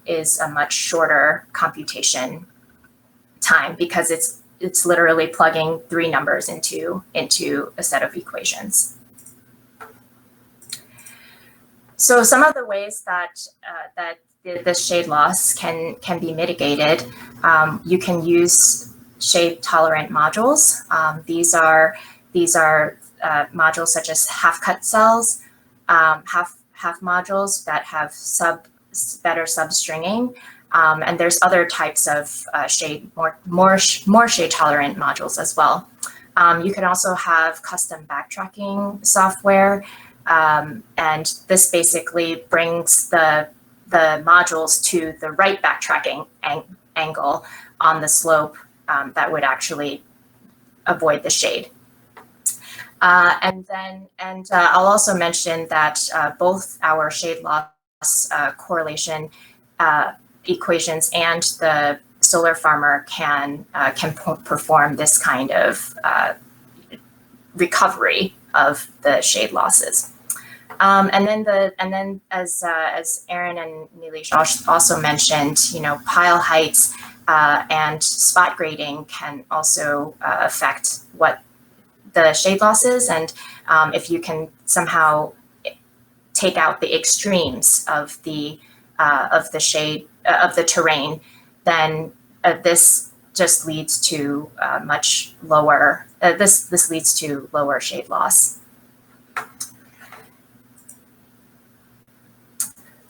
D: is a much shorter computation time because it's literally plugging 3 numbers into a set of equations. So some of the ways that this shade loss can be mitigated, you can use shade tolerant modules. These are modules such as half-cut cells, half modules that have better substringing, and there's other types of more shade tolerant modules as well. You can also have custom backtracking software, and this basically brings the modules to the right backtracking angle on the slope that would actually avoid the shade. And I'll also mention that both our shade loss correlation equations and the Solar Farmer can perform this kind of recovery of the shade losses. And then as Aaron and Nilesh also mentioned, pile heights and spot grading can also affect what the shade losses, and if you can somehow take out the extremes of the shade of the terrain, then this just leads to much lower. This leads to lower shade loss.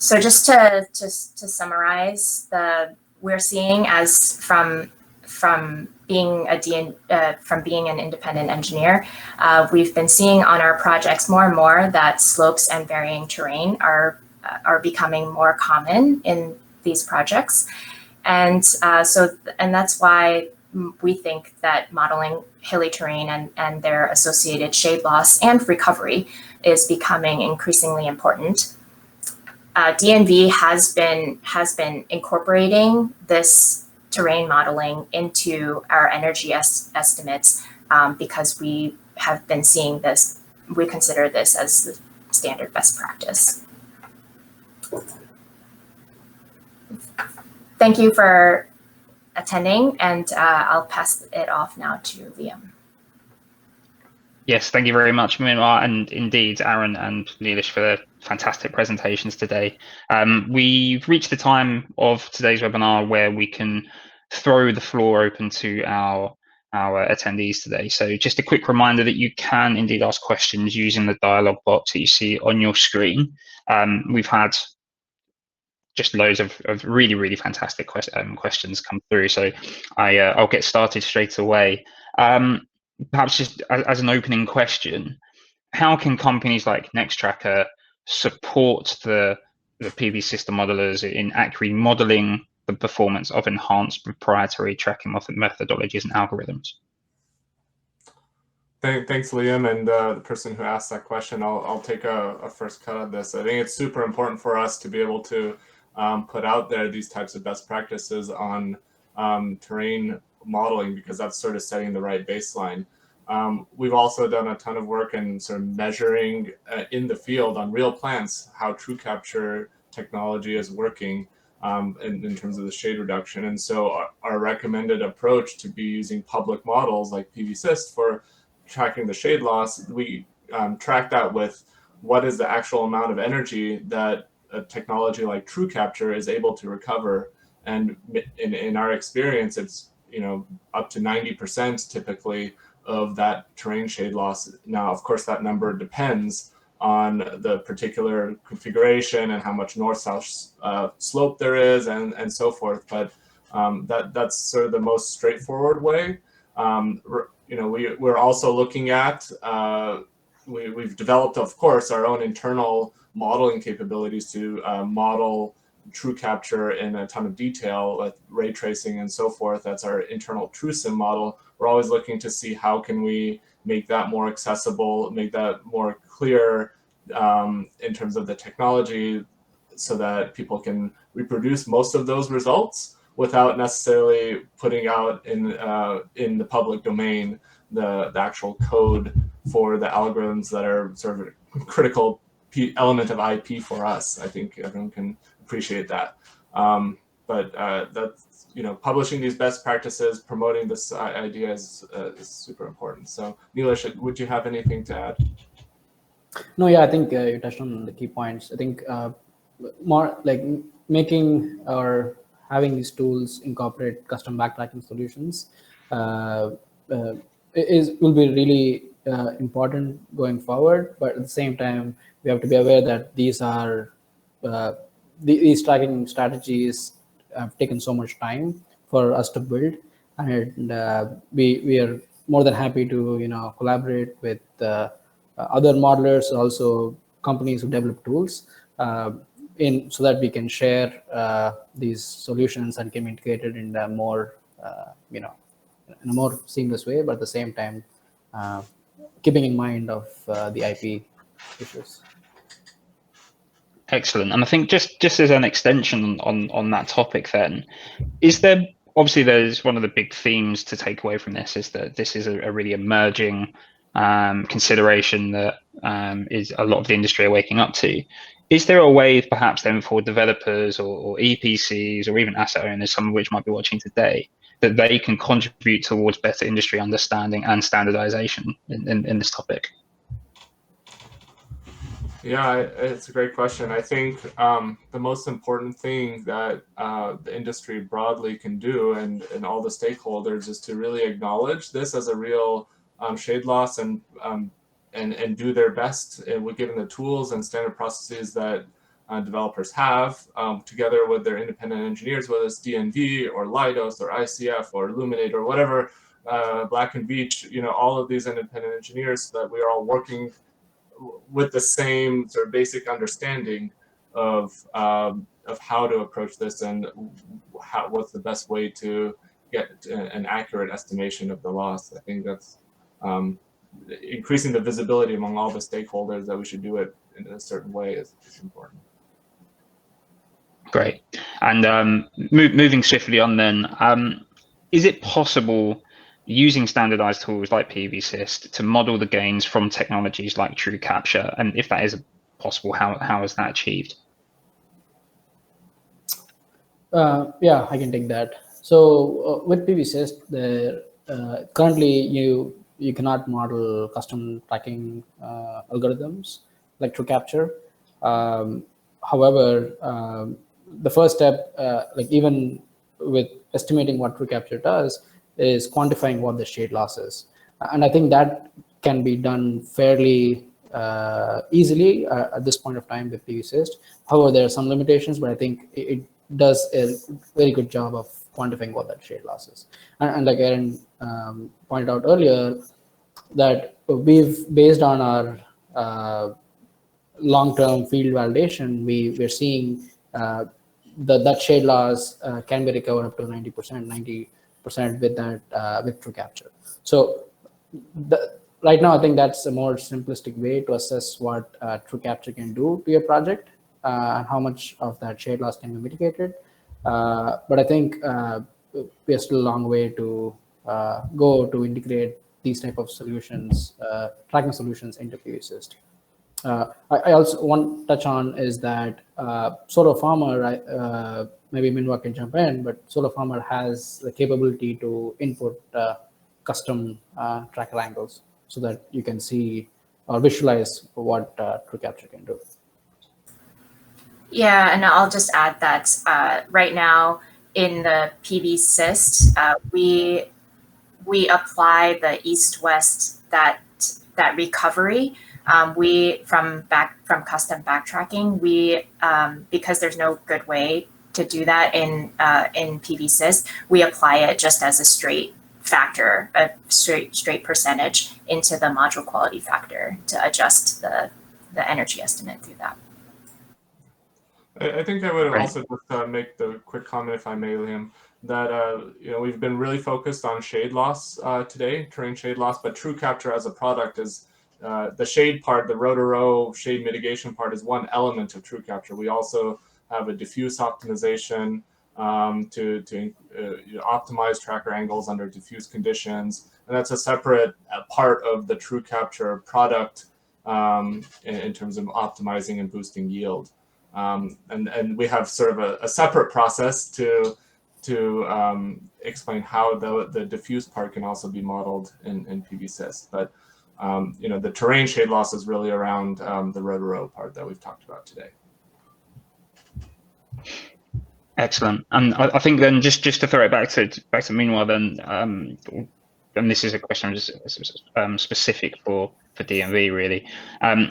D: So just to summarize, we're seeing as from being an independent engineer, we've been seeing on our projects more and more that slopes and varying terrain are becoming more common in these projects, and that's why we think that modeling hilly terrain and their associated shade loss and recovery is becoming increasingly important. DNV has been incorporating this terrain modeling into our energy estimates because we have been seeing this. We consider this as the standard best practice. Thank you for attending, and I'll pass it off now to Liam.
A: Yes, thank you very much, Minwar, and indeed Aaron and Neelish for their fantastic presentations today. We've reached the time of today's webinar where we can throw the floor open to our attendees today. So just a quick reminder that you can indeed ask questions using the dialog box that you see on your screen. We've had just loads of really, really fantastic questions come through. So I'll get started straight away. Perhaps just as an opening question, how can companies like Nextracker support the PV system modelers in accurately modeling the performance of enhanced proprietary tracking methodologies and algorithms?
B: Thanks, Liam, and the person who asked that question. I'll take a first cut at this. I think it's super important for us to be able to put out there these types of best practices on terrain modeling, because that's sort of setting the right baseline. We've also done a ton of work in sort of measuring in the field on real plants how true capture technology is working in terms of the shade reduction. And so our recommended approach to be using public models like PVSYST for tracking the shade loss, we track that with what is the actual amount of energy that a technology like true capture is able to recover. And in our experience, it's up to 90% typically of that terrain shade loss. Now, of course, that number depends on the particular configuration and how much north-south slope there is and so forth. But that's sort of the most straightforward way. We're also looking at, we've developed, of course, our own internal modeling capabilities to model true capture in a ton of detail with ray tracing and so forth. That's our internal TrueSim model. We're always looking to see how can we make that more accessible, make that more clear in terms of the technology, so that people can reproduce most of those results without necessarily putting out in the public domain the actual code for the algorithms that are sort of a critical element of IP for us. I think everyone can appreciate that. But that's, publishing these best practices, promoting this idea is super important. So Neelish, would you have anything to add?
C: No, yeah, I think you touched on the key points. I think more like making or having these tools incorporate custom backtracking solutions will be really important going forward. But at the same time, we have to be aware that these are these tracking strategies have taken so much time for us to build, and we are more than happy to collaborate with other modelers, also companies who develop tools, so that we can share these solutions and can integrate it in a more in a more seamless way, but at the same time keeping in mind of the IP issues.
A: Excellent. And I think just as an extension on that topic then, obviously there's one of the big themes to take away from this is that this is a really emerging consideration that is a lot of the industry are waking up to. Is there a way perhaps then for developers or EPCs or even asset owners, some of which might be watching today, that they can contribute towards better industry understanding and standardization in this topic?
B: Yeah, it's a great question. I think the most important thing that the industry broadly can do and all the stakeholders is to really acknowledge this as a real shade loss and do their best with given the tools and standard processes that developers have, together with their independent engineers, whether it's DNV or Leidos or ICF or Illuminate or whatever, Black and Veatch, all of these independent engineers, so that we are all working with the same sort of basic understanding of how to approach this and what's the best way to get an accurate estimation of the loss. I think that's increasing the visibility among all the stakeholders that we should do it in a certain way is important.
A: Great. And moving swiftly on then, is it possible using standardized tools like PVSYST to model the gains from technologies like True Capture? And if that is possible, how is that achieved?
C: Yeah, I can take that. So with PVSYST, currently you cannot model custom tracking algorithms like True Capture. However, the first step, like even with estimating what True Capture does, is quantifying what the shade loss is. And I think that can be done fairly easily at this point of time with PVSYST. However, there are some limitations, but I think it does a very good job of quantifying what that shade loss is. And like Aaron pointed out earlier, that we've, based on our long-term field validation, we're seeing that shade loss can be recovered up to 90% with that with True Capture. So right now, I think that's a more simplistic way to assess what True Capture can do to your project and how much of that shade loss can be mitigated. But I think we're still a long way to go to integrate these type of solutions, tracking solutions into PVSYST. I also want to touch on is that Solar Farmer, maybe Minwa can jump in, but Solar Farmer has the capability to input custom tracker angles so that you can see or visualize what True Capture can do.
D: Yeah, and I'll just add that right now in the PVSYST, we apply the east-west that recovery. We from custom backtracking, we because there's no good way to do that in PVSYST, we apply it just as a straight factor, a straight percentage into the module quality factor to adjust the energy estimate through that.
B: I think I would also just make the quick comment, if I may, Liam, that we've been really focused on shade loss today, terrain shade loss, but True Capture as a product is the shade part, the row-to-row shade mitigation part is one element of True Capture. We also have a diffuse optimization to optimize tracker angles under diffuse conditions, and that's a separate part of the True Capture product in terms of optimizing and boosting yield. And we have sort of a separate process to explain how the diffuse part can also be modeled in PVSYST. But the terrain shade loss is really around the row-to-row part that we've talked about today.
A: Excellent. And I think then just to throw it back to Meanwhile then, and this is a question specific for DMV really.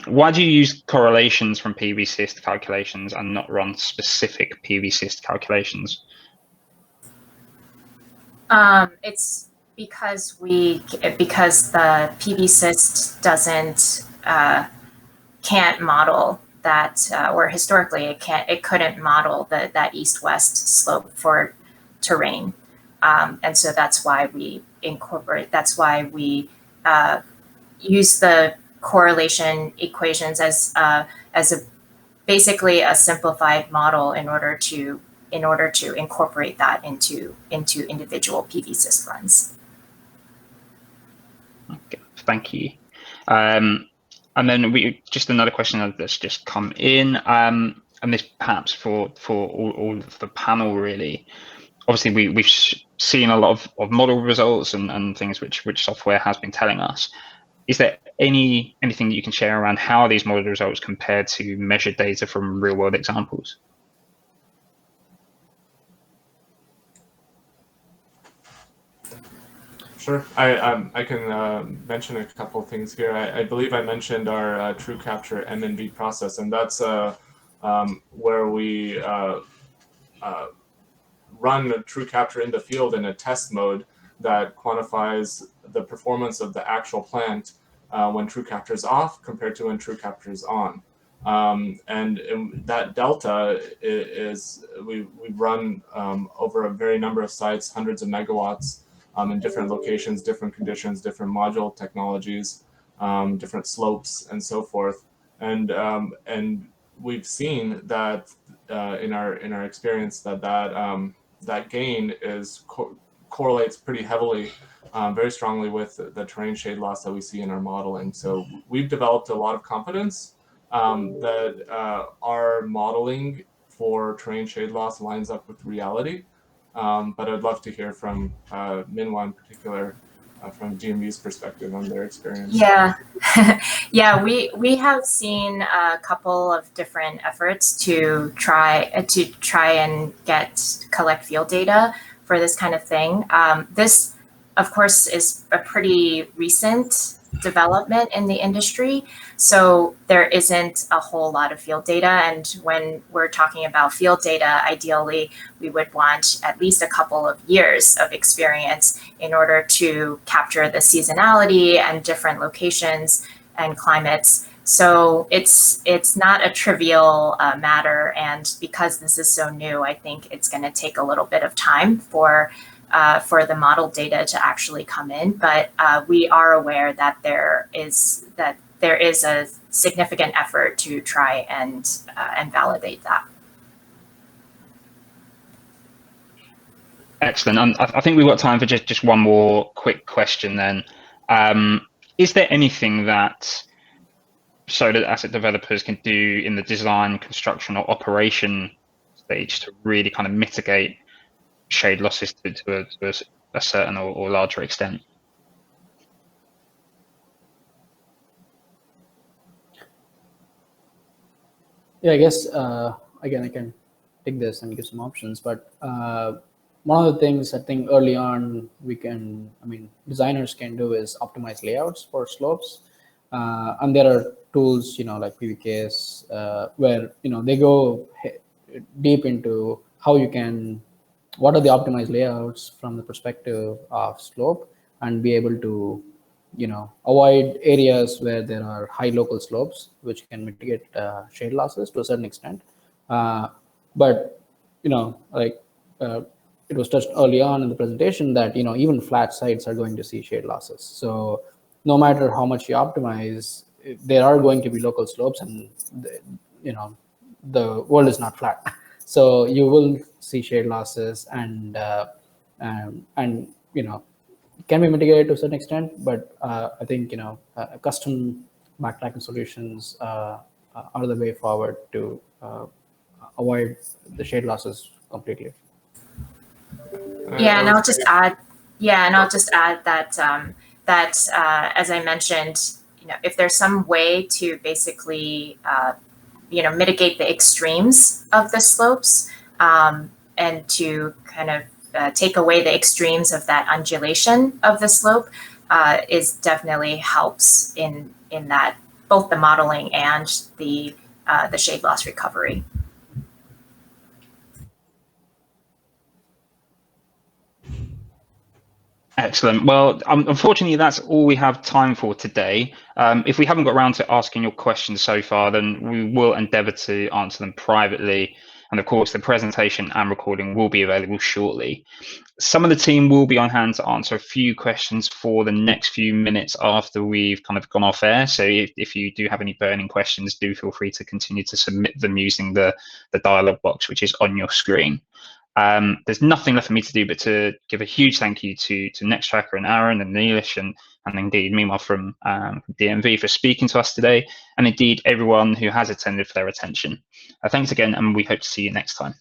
A: Why do you use correlations from PVSYST calculations and not run specific PVSYST calculations?
D: It's because the PVSYST can't model that, or historically it couldn't model that east-west slope for terrain, and so that's why we use the correlation equations as basically a simplified model in order to incorporate that into individual PVSYST runs.
A: Okay, thank you. And then just another question that's just come in, and this perhaps for all of the panel really. Obviously, we've seen a lot of model results and things which software has been telling us. Is there anything that you can share around how these model results compare to measured data from real world examples?
B: Sure, I can mention a couple of things here. I believe I mentioned our True Capture M&V process, and that's where we run a true capture in the field in a test mode that quantifies the performance of the actual plant when true capture is off compared to when true capture is on. And that delta is we run over a very number of sites, hundreds of megawatts in different locations, different conditions, different module technologies, different slopes, and so forth. And we've seen that in our experience that gain is correlates pretty heavily, very strongly with the terrain shade loss that we see in our modeling. So we've developed a lot of confidence that our modeling for terrain shade loss lines up with reality. But I'd love to hear from Minhwa in particular, from DMV's perspective on their experience.
D: Yeah, yeah, we have seen a couple of different efforts to try and collect field data for this kind of thing. This, of course, is a pretty recent development in the industry, so there isn't a whole lot of field data. And when we're talking about field data, ideally we would want at least a couple of years of experience in order to capture the seasonality and different locations and climates. So it's not a trivial matter, and because this is so new, I think it's going to take a little bit of time for the model data to actually come in. But we are aware that there is a significant effort to try and validate that.
A: Excellent. I think we've got time for just one more quick question then. Is there anything that solar asset developers can do in the design, construction, or operation stage to really kind of mitigate shade losses to a certain or larger extent?
C: Yeah, I guess again I can take this and give some options, but one of the things I think early on designers can do is optimize layouts for slopes, and there are tools like PVKs where they go deep into what are the optimized layouts from the perspective of slope, and be able to avoid areas where there are high local slopes, which can mitigate shade losses to a certain extent. But it was touched early on in the presentation that even flat sites are going to see shade losses. So no matter how much you optimize, there are going to be local slopes, and the world is not flat. So you will see shade losses, and can be mitigated to a certain extent. But I think custom backtracking solutions are the way forward to avoid the shade losses completely.
D: Yeah, and I'll just add. Yeah, and I'll just add that as I mentioned, if there's some way to basically mitigate the extremes of the slopes, and to kind of take away the extremes of that undulation of the slope, is definitely helps in that, both the modeling and the shade loss recovery.
A: Excellent. Well, unfortunately, that's all we have time for today. If we haven't got around to asking your questions so far, then we will endeavour to answer them privately. And of course, the presentation and recording will be available shortly. Some of the team will be on hand to answer a few questions for the next few minutes after we've kind of gone off air. So if you do have any burning questions, do feel free to continue to submit them using the dialog box, which is on your screen. There's nothing left for me to do but to give a huge thank you to Nextracker and Aaron and Neelish and indeed Minhwa from DMV for speaking to us today, and indeed everyone who has attended for their attention. Thanks again, and we hope to see you next time.